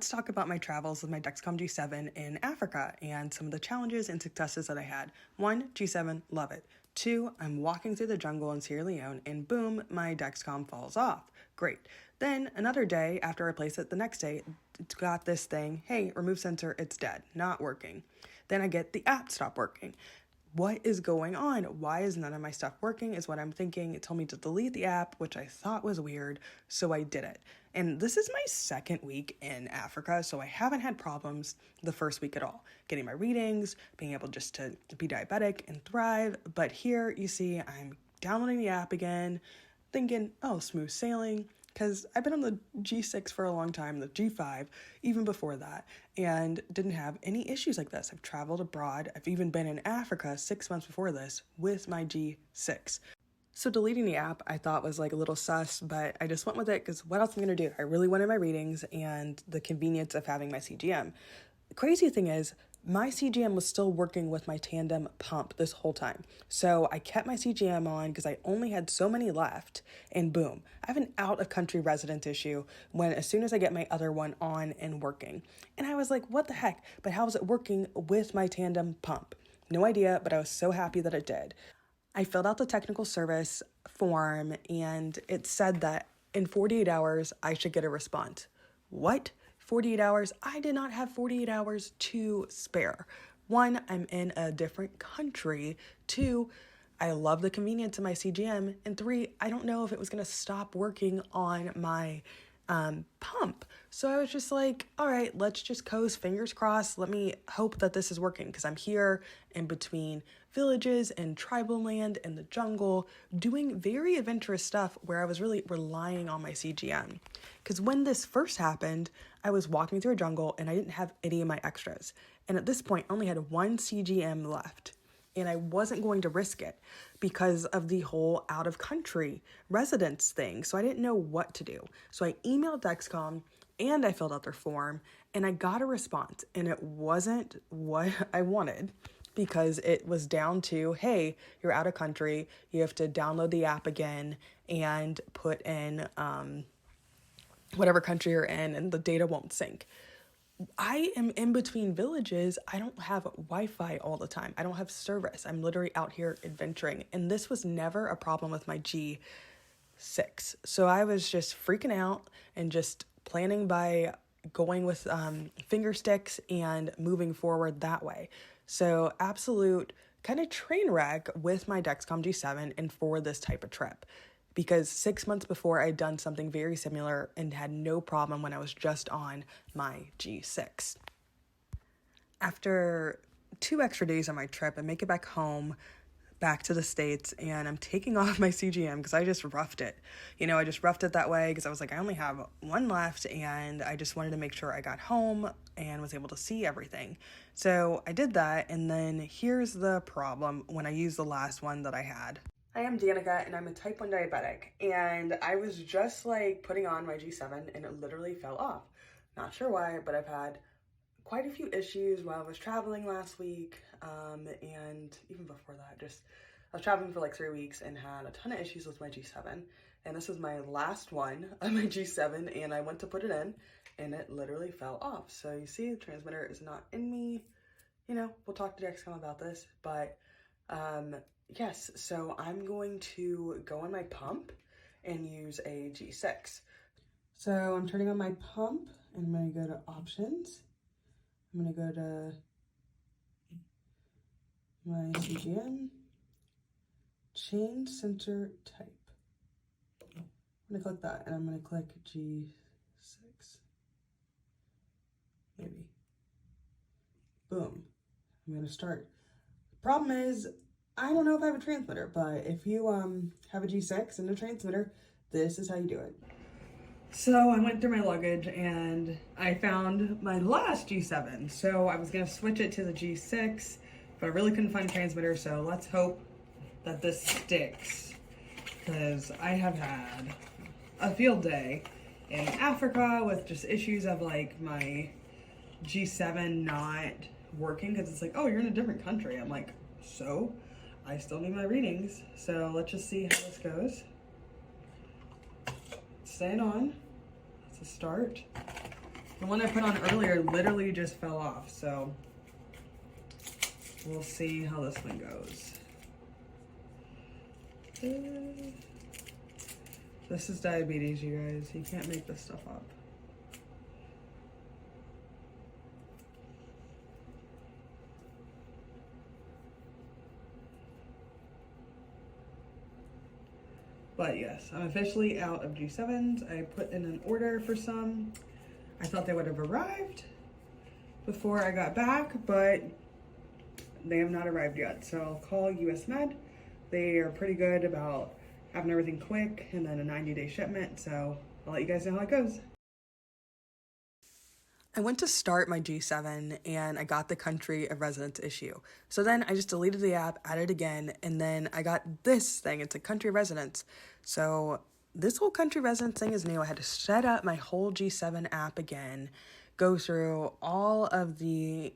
let's talk about my travels with my Dexcom G7 in Africa and some of the challenges and successes that I had. 1, G7, love it. 2, I'm walking through the jungle in Sierra Leone and boom, my Dexcom falls off. Great. Then another day after I replace it, the next day, it's got this thing, hey, remove sensor, it's dead, not working. Then I get the app stop working. What is going on? Why is none of my stuff working is what I'm thinking. It told me to delete the app, which I thought was weird, so I did it. And this is my second week in Africa, so I haven't had problems the first week at all. Getting my readings, being able just to be diabetic and thrive. But here you see I'm downloading the app again, thinking, oh, smooth sailing. Because I've been on the G6 for a long time, the G5, even before that, and didn't have any issues like this. I've traveled abroad. I've even been in Africa 6 months before this with my G6. So deleting the app I thought was like a little sus, but I just went with it because what else am I going to do? I really wanted my readings and the convenience of having my CGM. The crazy thing is, my CGM was still working with my tandem pump this whole time. So I kept my CGM on because I only had so many left, and boom, I have an out-of-country resident issue when as soon as I get my other one on and working. And I was like, what the heck? But how is it working with my tandem pump? No idea, but I was so happy that it did. I filled out the technical service form and it said that in 48 hours, I should get a response. What? 48 hours? I did not have 48 hours to spare. 1, I'm in a different country. 2, I love the convenience of my CGM. And 3, I don't know if it was going to stop working on my pump. So I was just like, all right, let's just coast, fingers crossed. Let me hope that this is working because I'm here in between villages and tribal land and the jungle doing very adventurous stuff where I was really relying on my CGM. Because when this first happened, I was walking through a jungle and I didn't have any of my extras. And at this point, I only had 1 CGM left. And I wasn't going to risk it because of the whole out-of-country residence thing. So I didn't know what to do. So I emailed Dexcom and I filled out their form and I got a response. And it wasn't what I wanted because it was down to, hey, you're out of country. You have to download the app again and put in whatever country you're in and the data won't sync. I am in between villages. I don't have Wi-Fi all the time. I don't have service. I'm literally out here adventuring. And this was never a problem with my G6. So I was just freaking out and just planning by going with finger sticks and moving forward that way. So absolute kind of train wreck with my Dexcom G7 and for this type of trip. Because 6 months before I'd done something very similar and had no problem when I was just on my G6. After 2 extra days on my trip, I make it back home, back to the States, and I'm taking off my CGM because I just roughed it. I just roughed it that way because I was like, I only have 1 left and I just wanted to make sure I got home and was able to see everything. So I did that, and then here's the problem when I used the last one that I had. I am Danica and I'm a type 1 diabetic, and I was just like putting on my G7 and it literally fell off. Not sure why, but I've had quite a few issues while I was traveling last week, and even before that, I was traveling for like 3 weeks and had a ton of issues with my G7, and this was my last one of my G7, and I went to put it in and it literally fell off. So you see the transmitter is not in me. We'll talk to Dexcom about this, but yes, so I'm going to go on my pump and use a G6. So I'm turning on my pump and I'm going to go to options. I'm going to go to my CGM, change sensor type. I'm going to click that and I'm going to click G6. Maybe. Boom. I'm going to start. Problem is, I don't know if I have a transmitter, but if you have a G6 and a transmitter, this is how you do it. So I went through my luggage and I found my last G7. So I was going to switch it to the G6, but I really couldn't find a transmitter. So let's hope that this sticks, because I have had a field day in Africa with just issues of like my G7 not working, because it's like, oh, you're in a different country. I'm like, so I still need my readings. So let's just see how this goes. Staying on. That's a start. The one I put on earlier literally just fell off, so we'll see how this one goes. This is diabetes, you guys. You can't make this stuff up. But yes, I'm officially out of G7s. I put in an order for some. I thought they would have arrived before I got back, but they have not arrived yet. So I'll call US Med. They are pretty good about having everything quick and then a 90-day shipment. So I'll let you guys know how it goes. I went to start my G7 and I got the country of residence issue. So then I just deleted the app, added it again, and then I got this thing. It's a country of residence. So this whole country residence thing is new. I had to set up my whole G7 app again, go through all of the,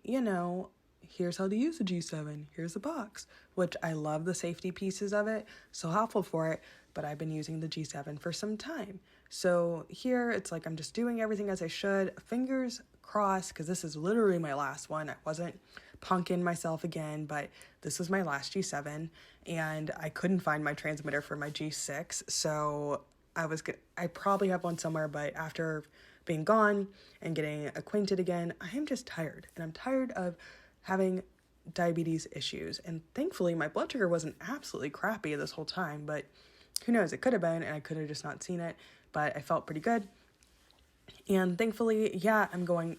here's how to use the G7, here's the box, which I love the safety pieces of it, so helpful for it, but I've been using the G7 for some time. So here it's like I'm just doing everything as I should, fingers crossed, because this is literally my last one. I wasn't punking myself again, but this was my last G7, and I couldn't find my transmitter for my G6, so I probably have one somewhere, but after being gone and getting acquainted again, I am just tired, and I'm tired of having diabetes issues. And thankfully my blood sugar wasn't absolutely crappy this whole time, but who knows, it could have been, and I could have just not seen it, but I felt pretty good. And thankfully, yeah,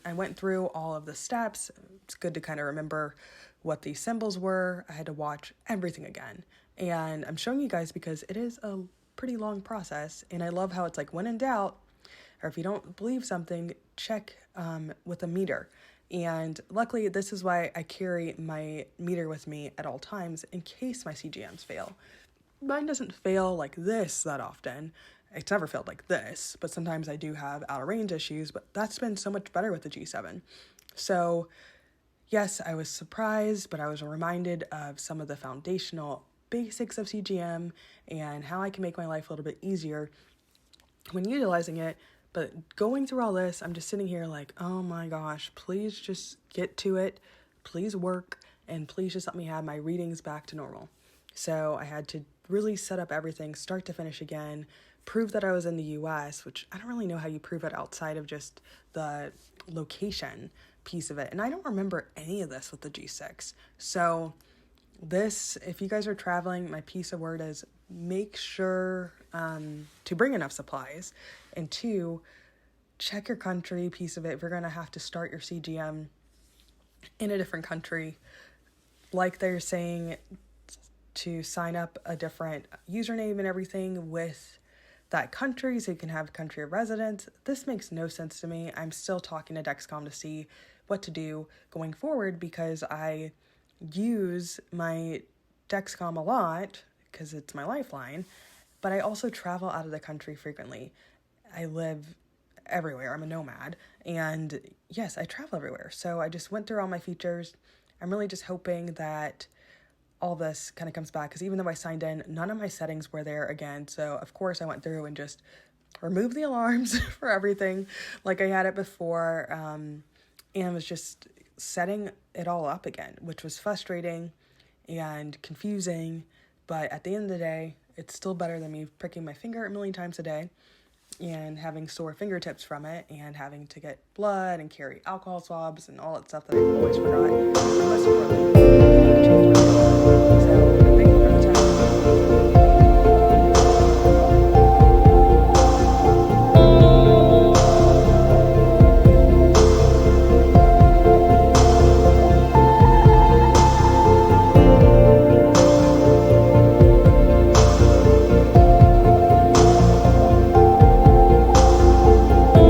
I went through all of the steps. It's good to kind of remember what these symbols were. I had to watch everything again, and I'm showing you guys because it is a pretty long process, and I love how it's like, when in doubt, or if you don't believe something, check with a meter. And luckily, this is why I carry my meter with me at all times in case my CGMs fail. Mine doesn't fail like this that often. It's never failed like this, but sometimes I do have out of range issues, but that's been so much better with the G7. So yes, I was surprised, but I was reminded of some of the foundational basics of CGM and how I can make my life a little bit easier when utilizing it. But going through all this, I'm just sitting here like, oh my gosh, please just get to it. Please work, and please just let me have my readings back to normal. So I had to really set up everything, start to finish again, prove that I was in the US, which I don't really know how you prove it outside of just the location piece of it. And I don't remember any of this with the G6. So this, if you guys are traveling, my piece of word is make sure to bring enough supplies, and 2, check your country piece of it. If you're going to have to start your CGM in a different country, like they're saying to sign up a different username and everything with that country so you can have country of residence. This makes no sense to me. I'm still talking to Dexcom to see what to do going forward, because I use my Dexcom a lot because it's my lifeline, but I also travel out of the country frequently. I live everywhere. I'm a nomad, and yes, I travel everywhere. So I just went through all my features. I'm really just hoping that all this kind of comes back, because even though I signed in, none of my settings were there again. So of course I went through and just removed the alarms for everything like I had it before, and was just setting it all up again, which was frustrating and confusing. But at the end of the day, it's still better than me pricking my finger a million times a day and having sore fingertips from it, and having to get blood and carry alcohol swabs and all that stuff that I always forgot. And most importantly,